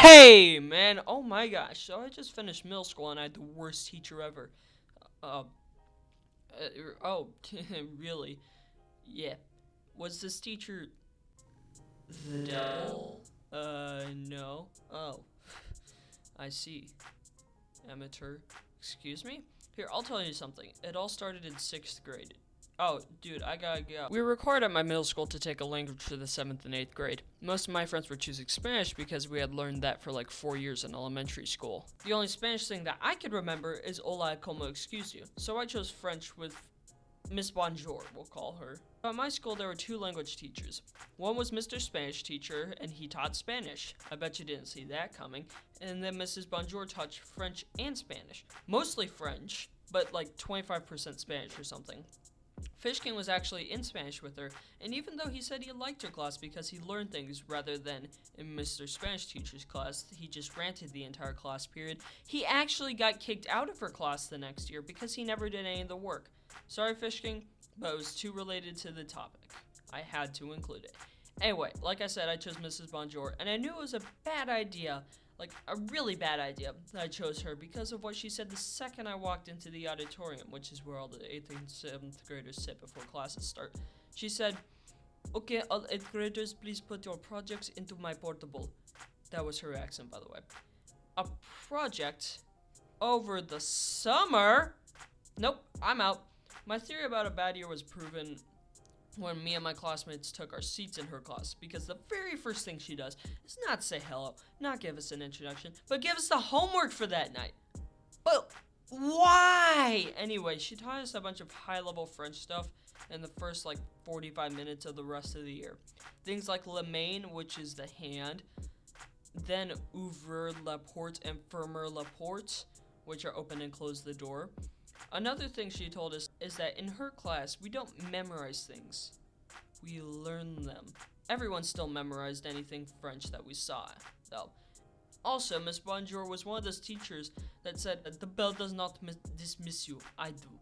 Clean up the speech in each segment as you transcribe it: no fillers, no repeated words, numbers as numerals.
Hey, man. Oh my gosh. So I just finished middle school and I had the worst teacher ever. Uh, oh, really? Yeah. Was this teacher the devil? No. Oh, I see. Amateur. Excuse me? Here, I'll tell you something. It all started in 6th grade. Oh, dude, I gotta go. We were required at my middle school to take a language for the 7th and 8th grade. Most of my friends were choosing Spanish because we had learned that for like 4 years in elementary school. The only Spanish thing that I could remember is hola, como excuse you. So I chose French with Miss Bonjour, we'll call her. At my school, there were 2 language teachers. One was Mr. Spanish teacher, and he taught Spanish. I bet you didn't see that coming. And then Mrs. Bonjour taught French and Spanish. Mostly French, but like 25% Spanish or something. Fishkin was actually in Spanish with her, and even though he said he liked her class because he learned things rather than in Mr. Spanish teacher's class, he just ranted the entire class period, he actually got kicked out of her class the next year because he never did any of the work. Sorry, Fishkin, but it was too related to the topic. I had to include it. Anyway, like I said, I chose Mrs. Bonjour, and I knew it was a bad idea, like a really bad idea, that I chose her because of what she said the second I walked into the auditorium, which is where all the 8th and 7th graders sit before classes start. She said, "Okay, all 8th graders, please put your projects into my portable." That was her accent, by the way. A project? Over the summer? Nope, I'm out. My theory about a bad year was proven when me and my classmates took our seats in her class, because the very first thing she does is not say hello, not give us an introduction, but give us the homework for that night. But why? Anyway, she taught us a bunch of high-level French stuff in the first 45 minutes of the rest of the year. Things like la main, which is the hand, then ouvrir la porte and fermer la porte, which are open and close the door. Another thing she told us is that in her class, we don't memorize things. We learn them. Everyone still memorized anything French that we saw, though. Also, Miss Bonjour was one of those teachers that said, "The bell does not dismiss you, I do,"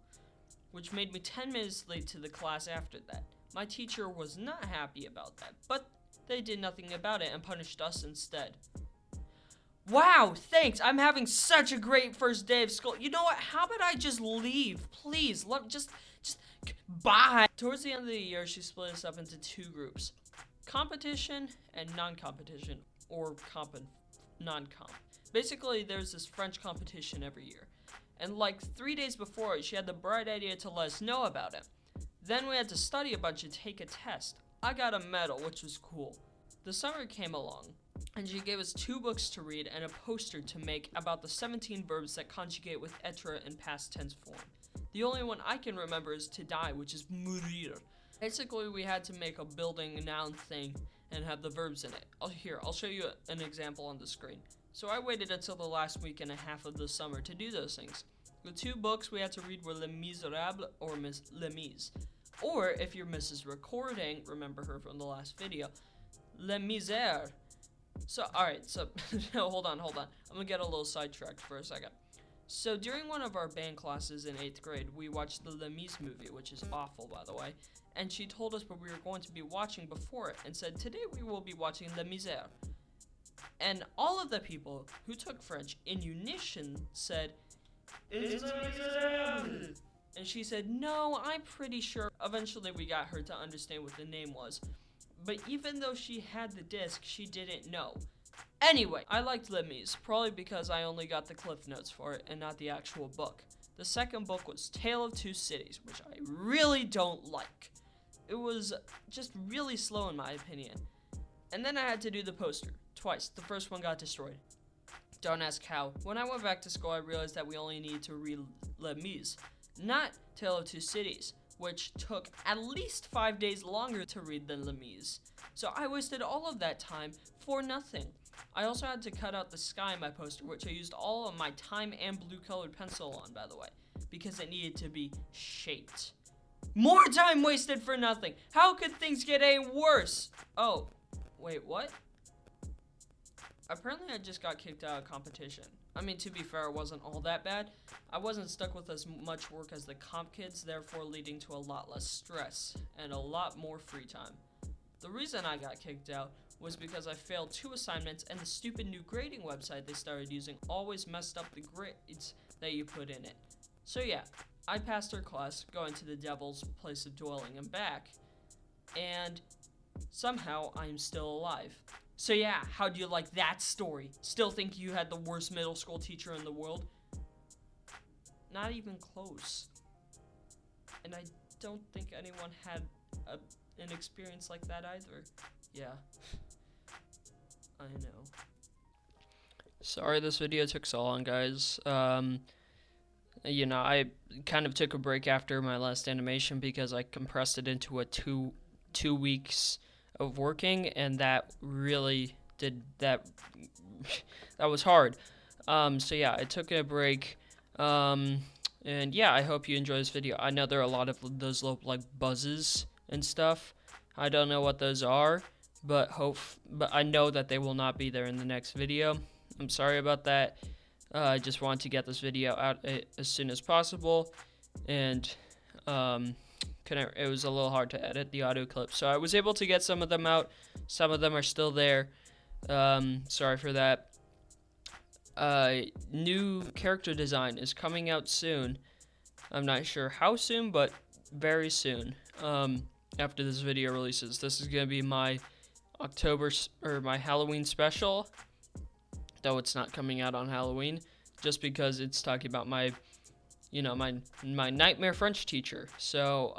which made me 10 minutes late to the class after that. My teacher was not happy about that, but they did nothing about it and punished us instead. Wow, thanks. I'm having such a great first day of school. You know what? How about I just leave? Please, just bye. Towards the end of the year, she split us up into 2 groups. Competition and non-competition, or non-comp. Basically, there's this French competition every year. And 3 days before it, she had the bright idea to let us know about it. Then we had to study a bunch and take a test. I got a medal, which was cool. The summer came along, and she gave us 2 books to read and a poster to make about the 17 verbs that conjugate with être in past tense form. The only one I can remember is to die, which is mourir. Basically, we had to make a building noun thing and have the verbs in it. I'll show you an example on the screen. So I waited until the last week and a half of the summer to do those things. The 2 books we had to read were Les Miserables or Les Mis. Or, if you're Mrs. Recording, remember her from the last video, Les Misères. So, alright, so, hold on. I'm gonna get a little sidetracked for a second. So, during one of our band classes in 8th grade, we watched the Les Mis movie, which is awful, by the way, and she told us what we were going to be watching before it, and said, "Today we will be watching Les Misères." And all of the people who took French in unison said, "It's Les Miserables." And she said, "No, I'm pretty sure." Eventually, we got her to understand what the name was. But even though she had the disc, she didn't know. Anyway, I liked Les Mis, probably because I only got the cliff notes for it and not the actual book. The second book was Tale of Two Cities, which I really don't like. It was just really slow in my opinion. And then I had to do the poster, twice. The first one got destroyed. Don't ask how. When I went back to school, I realized that we only needed to read Les Mis, not Tale of Two Cities, which took at least 5 days longer to read than Les Mis. So I wasted all of that time for nothing. I also had to cut out the sky in my poster, which I used all of my time and blue colored pencil on, by the way, because it needed to be shaped. More time wasted for nothing. How could things get any worse? Oh, wait, what? Apparently I just got kicked out of competition. I mean, to be fair, it wasn't all that bad. I wasn't stuck with as much work as the comp kids, therefore leading to a lot less stress and a lot more free time. The reason I got kicked out was because I failed 2 assignments, and the stupid new grading website they started using always messed up the grades that you put in it. So yeah, I passed her class, going to the devil's place of dwelling and back, and somehow I am still alive. So yeah, how do you like that story? Still think you had the worst middle school teacher in the world? Not even close. And I don't think anyone had an experience like that either. Yeah. I know. Sorry this video took so long, guys. You know, I kind of took a break after my last animation because I compressed it into a two weeks of working, and that really did that. That was hard. So yeah, I took a break. And yeah, I hope you enjoy this video. I know there are a lot of those little like buzzes and stuff. I don't know what those are, but I know that they will not be there in the next video. I'm sorry about that. I just want to get this video out as soon as possible, and it was a little hard to edit the audio clips, so I was able to get some of them out. Some of them are still there. Sorry for that. New character design is coming out soon. I'm not sure how soon, but very soon. After this video releases, this is gonna be my my Halloween special. Though it's not coming out on Halloween, just because it's talking about my nightmare French teacher. So,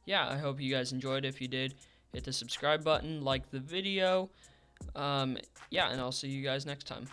yeah, I hope you guys enjoyed. If you did, hit the subscribe button, like the video. Yeah, and I'll see you guys next time.